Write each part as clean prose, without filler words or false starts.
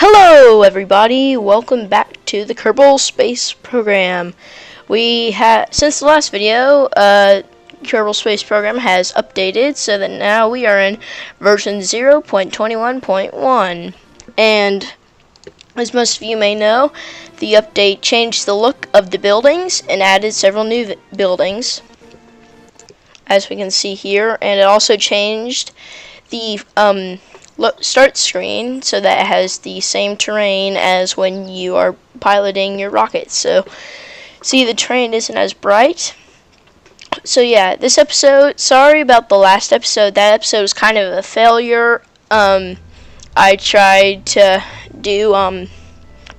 Hello everybody, welcome back to the Kerbal Space Program. We had, since the last video, Kerbal Space Program has updated so that now we are in version 0.21.1. And as most of you may know, the update changed the look of the buildings and added several new buildings, as we can see here, and it also changed the start screen so that it has the same terrain as when you are piloting your rocket. So see, the terrain isn't as bright. So yeah, this episode, sorry about the last episode. That episode was kind of a failure. I tried to do a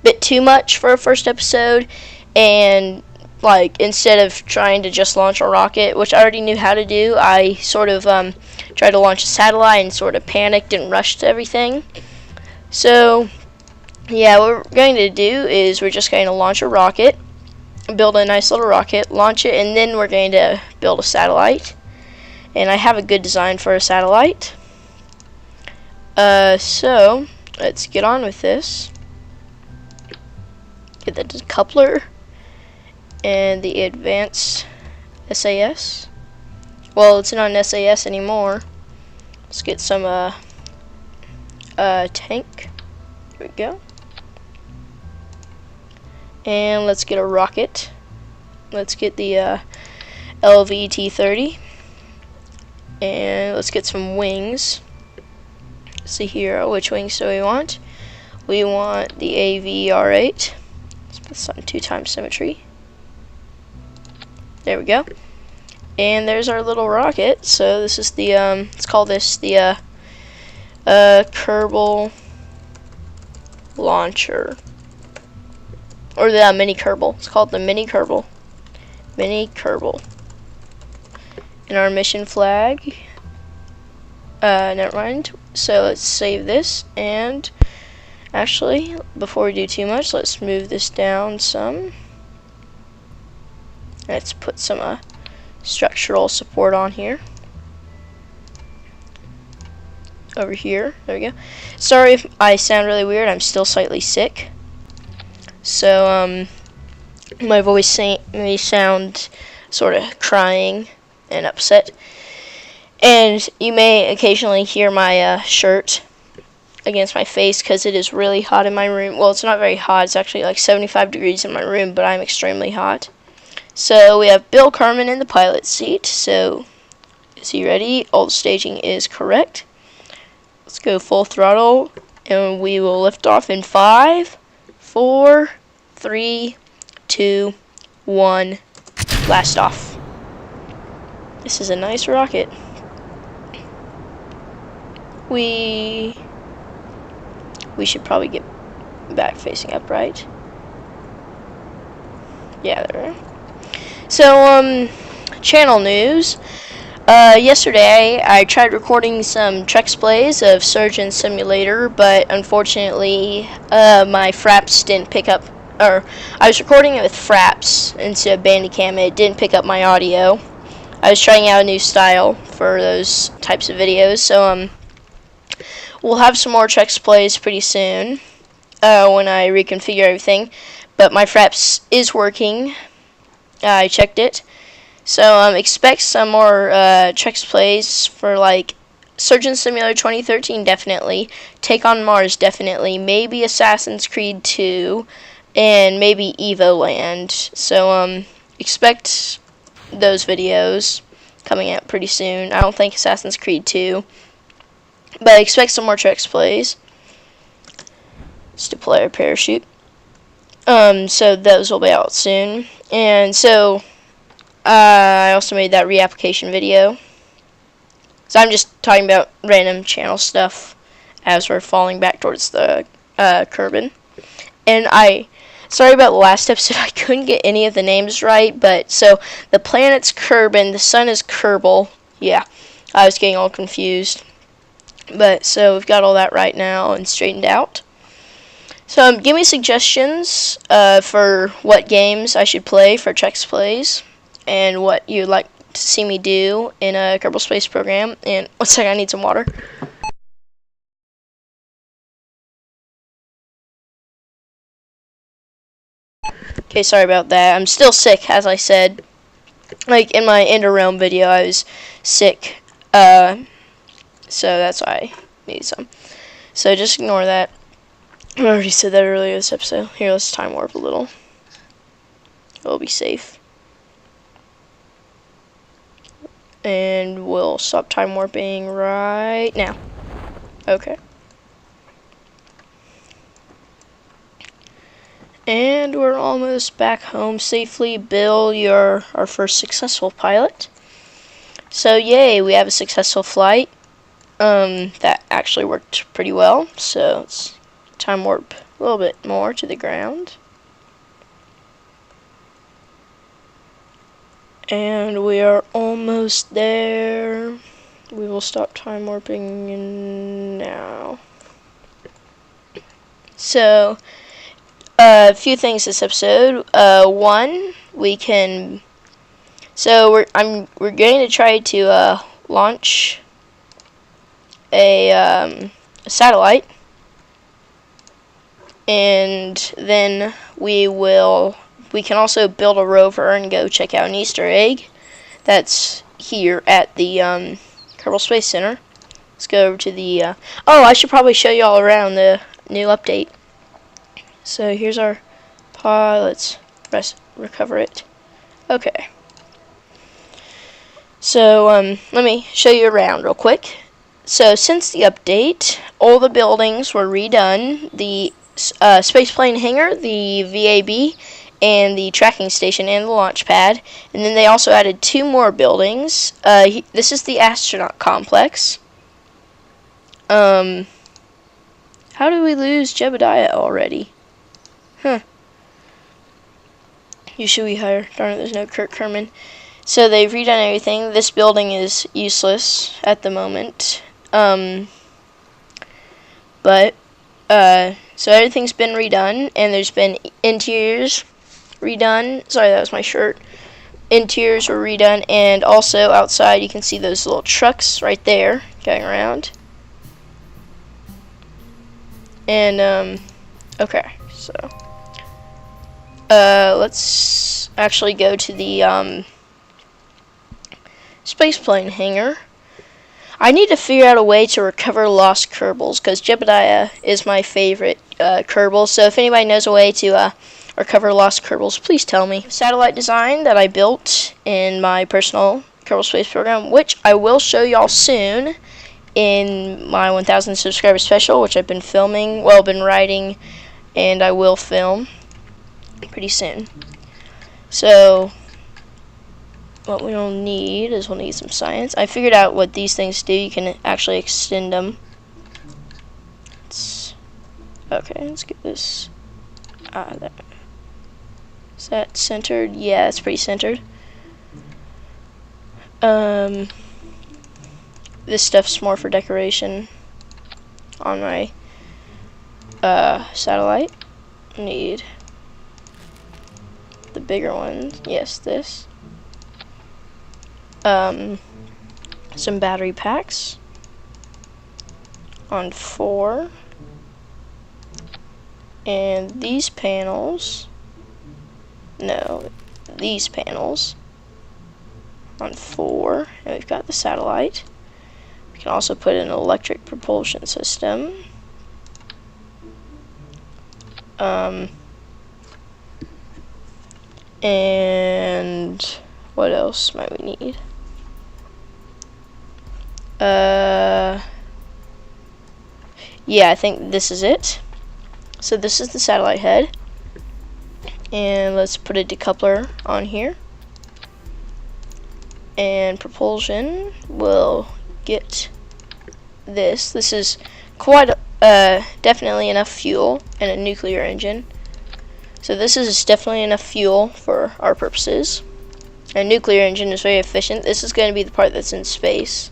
bit too much for a first episode, and like, instead of trying to just launch a rocket, which I already knew how to do, I sort of tried to launch a satellite and sort of panicked and rushed everything. So yeah, what we're going to do is we're just going to launch a rocket, build a nice little rocket, launch it, and then we're going to build a satellite. And I have a good design for a satellite. So let's get on with this. Get the decoupler and the advanced SAS. Well, it's not an SAS anymore. Let's get some tank. Here we go. And let's get a rocket. Let's get the LVT-30. And let's get some wings. Let's see here, which wings do we want? We want the AVR8. Let's put this on 2x symmetry. There we go. And there's our little rocket. So this is the let's call this the Kerbal launcher, or the mini Kerbal. It's called the mini Kerbal. Mini Kerbal. And our mission flag. Never mind. So let's save this, and actually, before we do too much, let's move this down some. Let's put some structural support on here. Over here. There we go. Sorry if I sound really weird. I'm still slightly sick. So, my voice may sound sort of crying and upset. And you may occasionally hear my shirt against my face because it is really hot in my room. Well, it's not very hot. It's actually like 75 degrees in my room, but I'm extremely hot. So we have Bill Carmen in the pilot seat. So is he ready? All the staging is correct. Let's go full throttle, and we will lift off in 5, 4, 3, 2, 1. Blast off. This is a nice rocket. We should probably get back facing upright. Yeah, there we are. So, channel news. Yesterday, I tried recording some Trexcw plays of Surgeon Simulator, but unfortunately, my Fraps didn't pick up, or I was recording it with Fraps instead of Bandicam, and it didn't pick up my audio. I was trying out a new style for those types of videos, so, we'll have some more Trexcw plays pretty soon, when I reconfigure everything, but my Fraps is working. I checked it. So expect some more Trexcw plays for like Surgeon Simulator 2013, definitely. Take on Mars, definitely. Maybe Assassin's Creed 2, and maybe Evoland. So expect those videos coming out pretty soon. I don't think Assassin's Creed 2, but expect some more Trexcw plays. Let's deploy our parachute. So those will be out soon. And so I also made that reapplication video. So I'm just talking about random channel stuff as we're falling back towards the Kerbin. And sorry about the last episode, I couldn't get any of the names right, but so the planet's Kerbin, the sun is Kerbal. Yeah, I was getting all confused. But so we've got all that right now and straightened out. So give me suggestions for what games I should play for Trexcw plays, and what you'd like to see me do in a Kerbal Space Program. And one second, I need some water. Okay, sorry about that. I'm still sick, as I said. Like, in my Ender Realm video, I was sick. So that's why I need some. So just ignore that. I already said that earlier this episode. Here, let's time warp a little. It'll be safe. And we'll stop time warping right now. Okay. And we're almost back home safely. Bill, you're our first successful pilot. So yay, we have a successful flight. That actually worked pretty well. So let's time warp a little bit more to the ground. And we are almost there. We will stop time warping now. So a few things this episode. One, we can. So we're going to try to launch a satellite, and then we can also build a rover and go check out an Easter egg that's here at the Kerbal Space Center. Let's go over to the. Oh, I should probably show you all around the new update. So here's our pod. Let's recover it. Okay. So let me show you around real quick. So since the update, all the buildings were redone. The spaceplane hangar, the VAB, and the tracking station and the launch pad. And then they also added 2 more buildings. This is the astronaut complex. How did we lose Jebediah already? Huh. You should be higher. Darn it, there's no Kirk Kerman. So they've redone everything. This building is useless at the moment. So everything's been redone, and there's been interiors redone. Sorry, that was my shirt. Interiors were redone, and also outside you can see those little trucks right there going around. And, okay, so let's actually go to the spaceplane hangar. I need to figure out a way to recover lost Kerbals, because Jebediah is my favorite Kerbal. So if anybody knows a way to recover lost Kerbals, please tell me. Satellite design that I built in my personal Kerbal Space program, which I will show y'all soon in my 1,000 subscriber special, which I've been filming, well, been writing, and I will film pretty soon. So what we'll need is we'll need some science. I figured out what these things do. You can actually extend them. Okay, let's get this. There. Is that centered? Yeah, it's pretty centered. This stuff's more for decoration on my satellite. Need the bigger ones. Yes, this. Some battery packs on 4, and these panels on 4, and we've got the satellite. We can also put an electric propulsion system. And what else might we need? Yeah, I think this is it. So this is the satellite head, and let's put a decoupler on here, and propulsion will get this. This is quite definitely enough fuel, and a nuclear engine. So this is definitely enough fuel for our purposes. A nuclear engine is very efficient. This is going to be the part that's in space.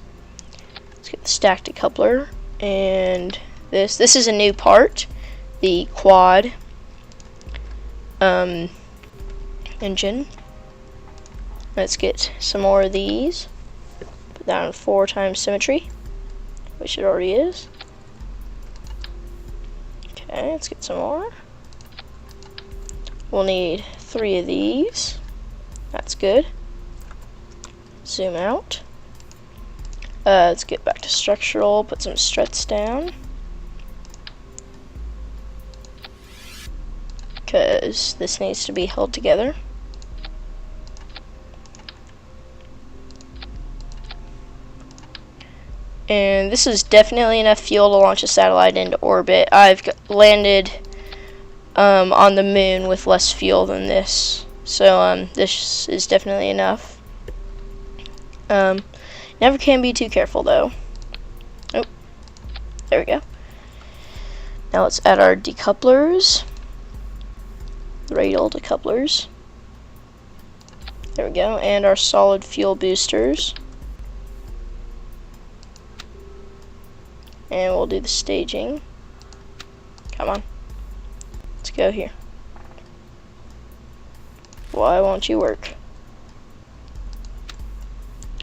Let's get the stacked decoupler, and this is a new part, the quad engine. Let's get some more of these. Put that on 4 times symmetry, which it already is. Okay, let's get some more. We'll need 3 of these. That's good. Zoom out. Let's get back to structural, put some struts down. Because this needs to be held together. And this is definitely enough fuel to launch a satellite into orbit. I've landed on the moon with less fuel than this. So this is definitely enough. Never can be too careful though. Oh, there we go. Now let's add our decouplers. Radial decouplers. There we go. And our solid fuel boosters. And we'll do the staging. Come on. Let's go here. Why won't you work?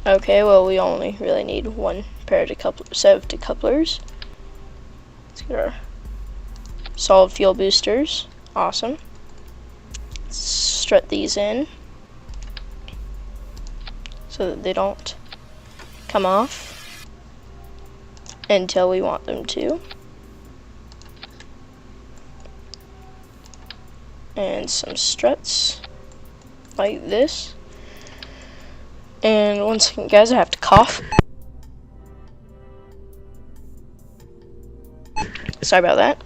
Okay, well we only really need one pair of set of decouplers. Let's get our solid fuel boosters. Awesome. Let's strut these in so that they don't come off until we want them to. And some struts like this. And one second guys, I have to cough. Sorry about that.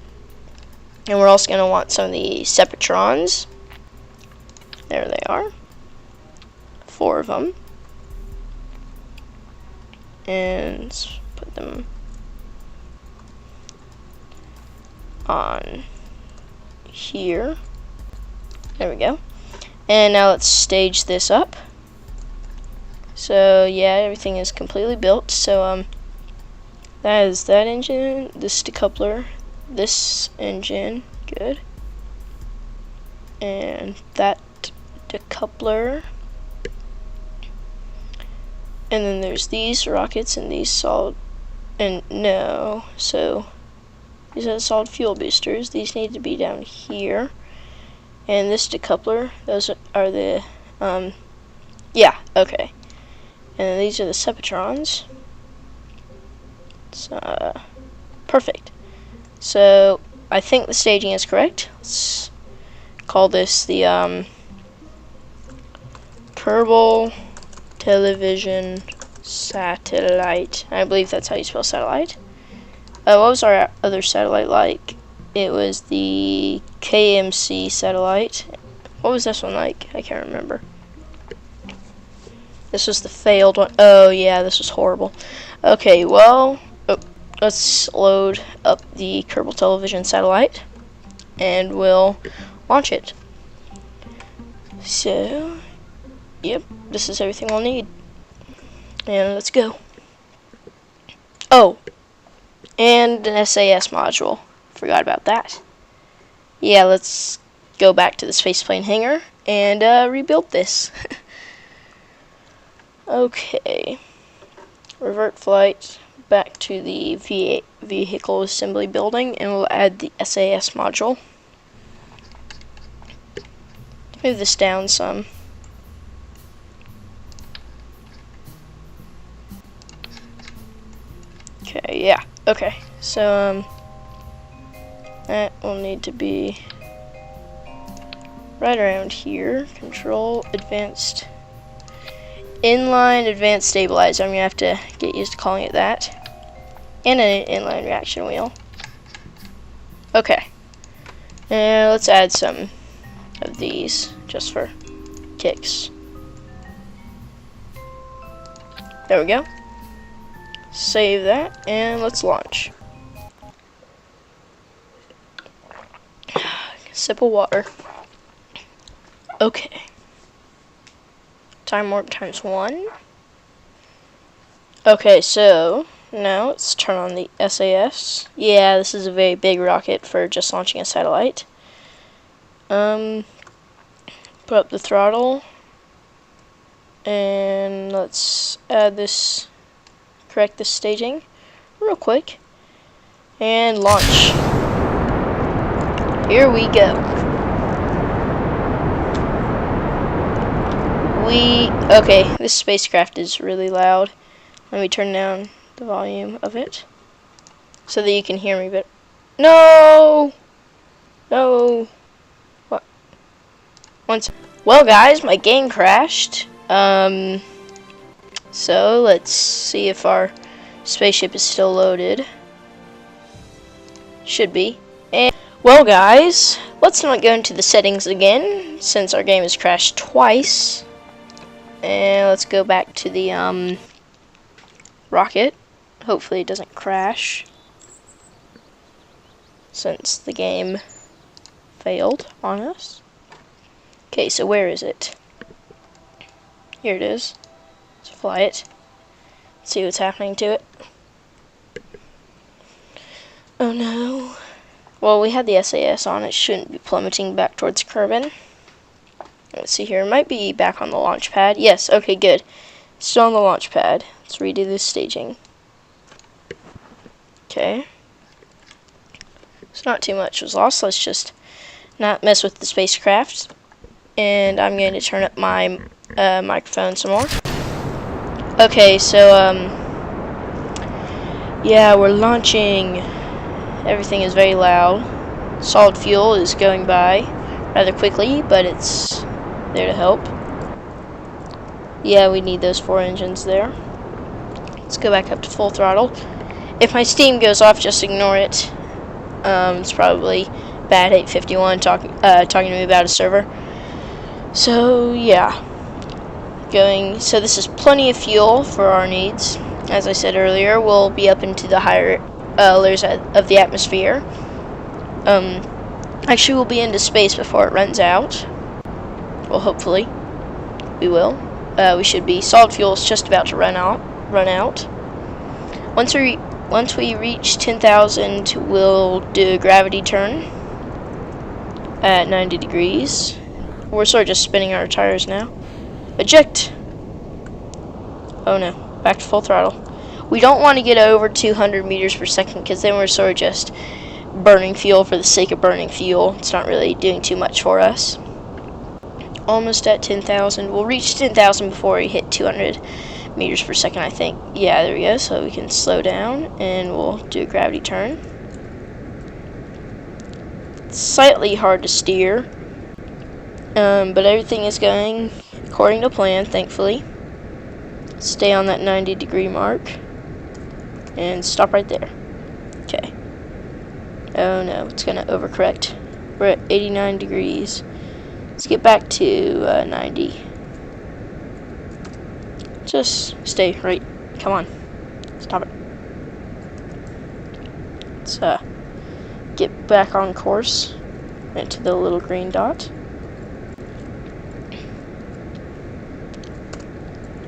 And we're also going to want some of the Separatrons. There they are. 4 of them. And let's put them on here. There we go. And now let's stage this up. So yeah, everything is completely built. So that is that engine, this decoupler, this engine, good, and that decoupler, and then there's these rockets and these solid, and no, so these are the solid fuel boosters. These need to be down here, and this decoupler, those are the yeah, okay. And these are the Separatrons. So, perfect. So, I think the staging is correct. Let's call this the Kerbal television satellite. I believe that's how you spell satellite. What was our other satellite like? It was the KMC satellite. What was this one like? I can't remember. This was the failed one. Oh yeah, this was horrible. Okay, well, let's load up the Kerbal television satellite and we'll launch it. So, yep, this is everything we'll need. And let's go. Oh, and an SAS module. Forgot about that. Yeah, let's go back to the spaceplane hangar and rebuild this. Okay, revert flight back to the vehicle assembly building, and we'll add the SAS module. Move this down some. Okay, yeah, okay, so that will need to be right around here. Control, advanced, inline advanced stabilizer. I'm gonna have to get used to calling it that. And an inline reaction wheel. Okay. And let's add some of these just for kicks. There we go. Save that and let's launch. Sip of water. Okay. Time warp times 1. Okay, so now let's turn on the SAS. Yeah, this is a very big rocket for just launching a satellite. Put up the throttle. And let's add this, correct this staging real quick. And launch. Here we go. Okay, this spacecraft is really loud. Let me turn down the volume of it so that you can hear me better. No! No! What? Well, guys, my game crashed. So let's see if our spaceship is still loaded. Should be. And well, guys, let's not go into the settings again since our game has crashed twice. And let's go back to the rocket. Hopefully it doesn't crash since the game failed on us. Okay, so where is it? Here it is. Let's fly it. See what's happening to it. Oh no. Well, we had the SAS on. It shouldn't be plummeting back towards Kerbal. Let's see here. It might be back on the launch pad. Yes, okay, good. Still on the launch pad. Let's redo this staging. Okay. So not too much was lost. Let's just not mess with the spacecraft. And I'm going to turn up my microphone some more. Okay, so, yeah, we're launching. Everything is very loud. Solid fuel is going by rather quickly, but it's there to help. Yeah, we need those 4 engines there. Let's go back up to full throttle. If my Steam goes off, just ignore it. It's probably Bad 851 talking to me about a server. So yeah, so this is plenty of fuel for our needs. As I said earlier, we'll be up into the higher layers of the atmosphere. Actually, we'll be into space before it runs out. Well, hopefully, we will. We should be. Solid fuel is just about to run out. Once we reach 10,000, we'll do a gravity turn at 90 degrees. We're sort of just spinning our tires now. Eject! Oh no, back to full throttle. We don't want to get over 200 meters per second because then we're sort of just burning fuel for the sake of burning fuel. It's not really doing too much for us. Almost at 10,000. We'll reach 10,000 before we hit 200 meters per second, I think. Yeah, there we go. So we can slow down and we'll do a gravity turn. It's slightly hard to steer, but everything is going according to plan, thankfully. Stay on that 90 degree mark and stop right there. Okay. Oh no, it's gonna overcorrect. We're at 89 degrees. Let's get back to 90. Just stay right. Come on. Stop it. Let's get back on course into the little green dot.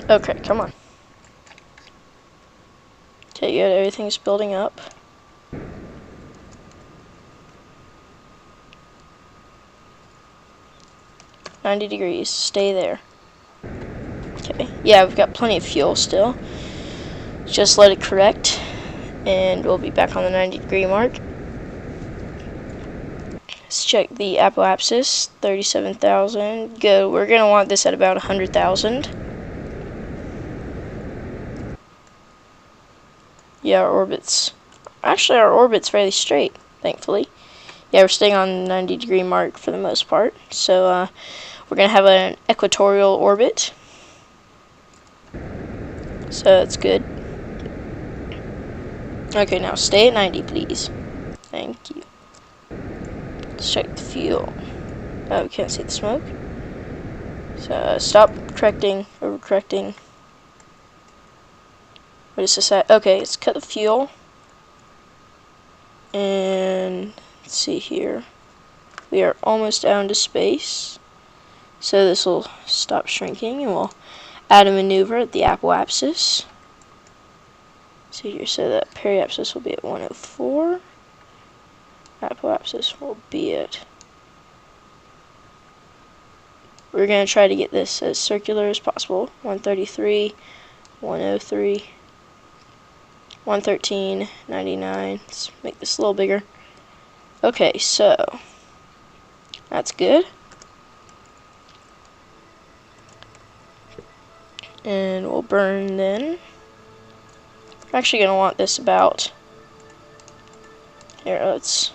Okay, come on. Okay, good. Everything's building up. $90 degrees. Stay there. Okay. Yeah, we've got plenty of fuel still. Just let it correct, and we'll be back on the 90 degree mark. Let's check the apoapsis. 37,000. Good. We're gonna want this at about 100,000. Yeah, our orbit's fairly straight, thankfully. Yeah, we're staying on the 90 degree mark for the most part. So we're going to have an equatorial orbit. So that's good. Okay, now stay at 90, please. Thank you. Let's check the fuel. Oh, we can't see the smoke. So stop correcting, overcorrecting. What is this at? Okay, let's cut the fuel. And let's see here. We are almost down to space. So this will stop shrinking and we'll add a maneuver at the apoapsis. See here, so that periapsis will be at 104. Apoapsis will be at... We're going to try to get this as circular as possible. 133, 103, 113, 99. Let's make this a little bigger. Okay, so that's good. And we'll burn then. We're actually going to want this about... Here, let's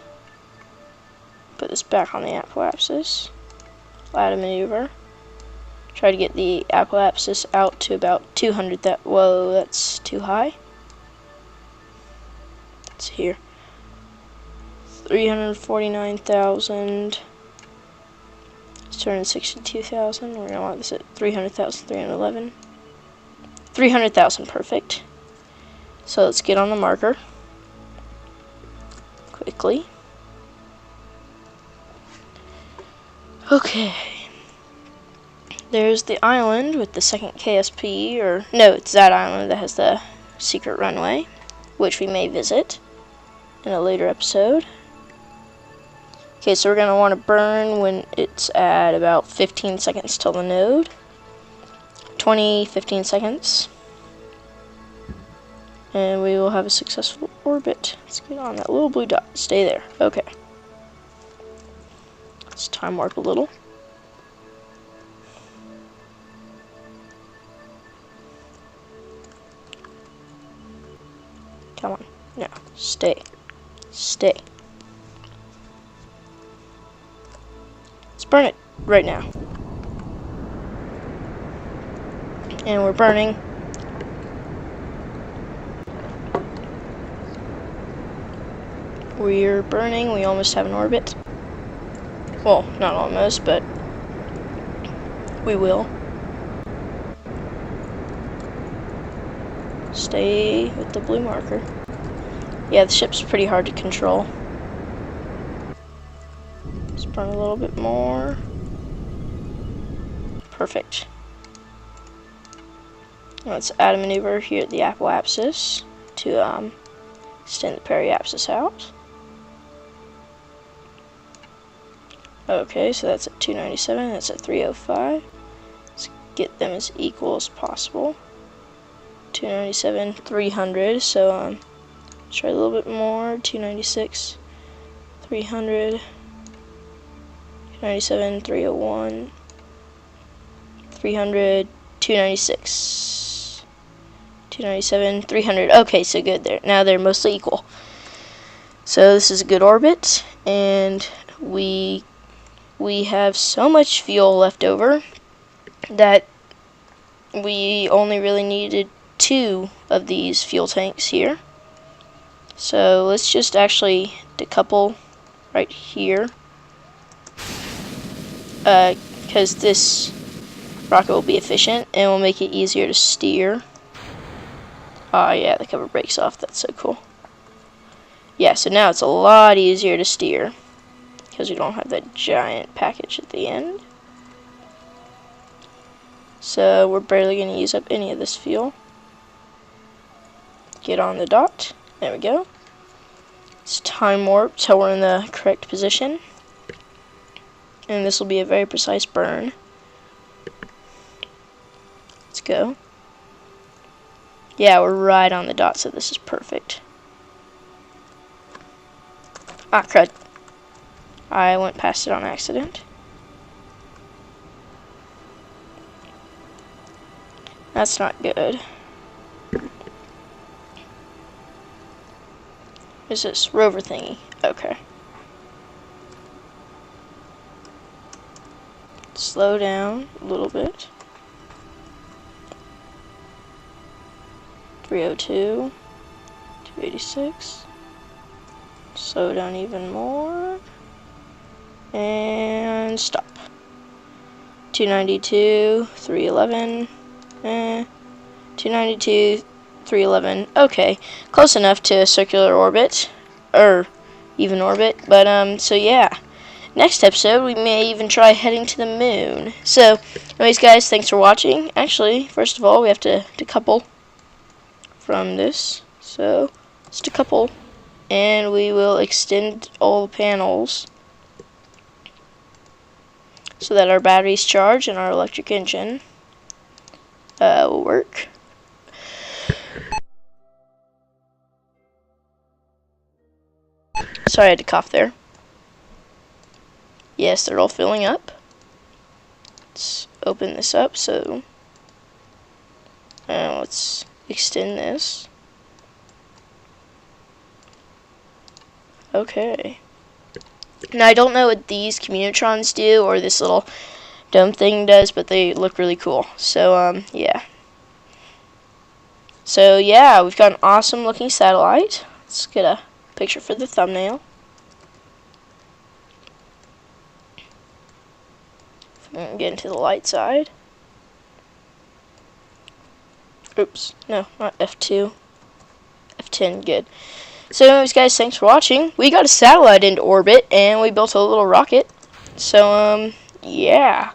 put this back on the apoapsis. Add a maneuver. Try to get the apoapsis out to about 200. Whoa, that's too high. It's here. 349,000. 262,000. We're gonna want this at 300,000. 311. 300,000. Perfect. So let's get on the marker quickly. Okay. There's the island with the second KSP, or no, it's that island that has the secret runway, which we may visit in a later episode. Okay, so we're going to want to burn when it's at about 15 seconds till the node. 20, 15 seconds. And we will have a successful orbit. Let's get on that little blue dot. Stay there. Okay. Let's time warp a little. Come on. No. Stay. Stay. Let's burn it right now. And we're burning. We're burning. We almost have an orbit. Well, not almost, but we will. Stay with the blue marker. Yeah, the ship's pretty hard to control. Let's burn a little bit more. Perfect. Let's add a maneuver here at the apoapsis to extend the periapsis out. Okay, so that's at 297, that's at 305. Let's get them as equal as possible. 297, 300, so let's try a little bit more. 296, 300, 297, 301, 300, 296, 297, 300. Okay, so good there. Now they're mostly equal. So this is a good orbit, and we have so much fuel left over that we only really needed 2 of these fuel tanks here. So let's just actually decouple right here, because this rocket will be efficient and will make it easier to steer. Yeah, the cover breaks off. That's so cool. Yeah, so now it's a lot easier to steer because we don't have that giant package at the end. So we're barely going to use up any of this fuel. Get on the dot. There we go. It's time warp till we're in the correct position. And this will be a very precise burn. Let's go. Yeah, we're right on the dot, so this is perfect. Ah, crud. I went past it on accident. That's not good. What is this? Rover thingy. Okay. Slow down a little bit. 302. 286. Slow down even more. And stop. 292. 311. 292. 311. Okay, close enough to a circular orbit, or even orbit. But so yeah, next episode we may even try heading to the moon. So anyways guys, thanks for watching. Actually, first of all, we have to decouple from this, so let's decouple, and we will extend all the panels so that our batteries charge and our electric engine will work. Sorry, I had to cough there. Yes, they're all filling up. Let's open this up so Now let's extend this. Okay. Now I don't know what these communitrons do or this little dome thing does, but they look really cool. So yeah. So yeah, we've got an awesome looking satellite. Let's get a picture for the thumbnail. Get into the light side. Oops, no, not F2. F10, good. So anyways guys, thanks for watching. We got a satellite into orbit and we built a little rocket. So yeah.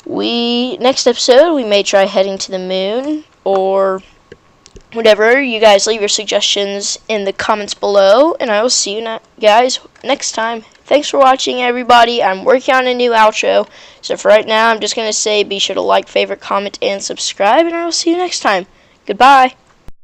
Next episode we may try heading to the moon or whatever. You guys leave your suggestions in the comments below and I will see you guys next time. Thanks for watching everybody. I'm working on a new outro. So for right now I'm just going to say be sure to like, favorite, comment, and subscribe and I will see you next time. Goodbye.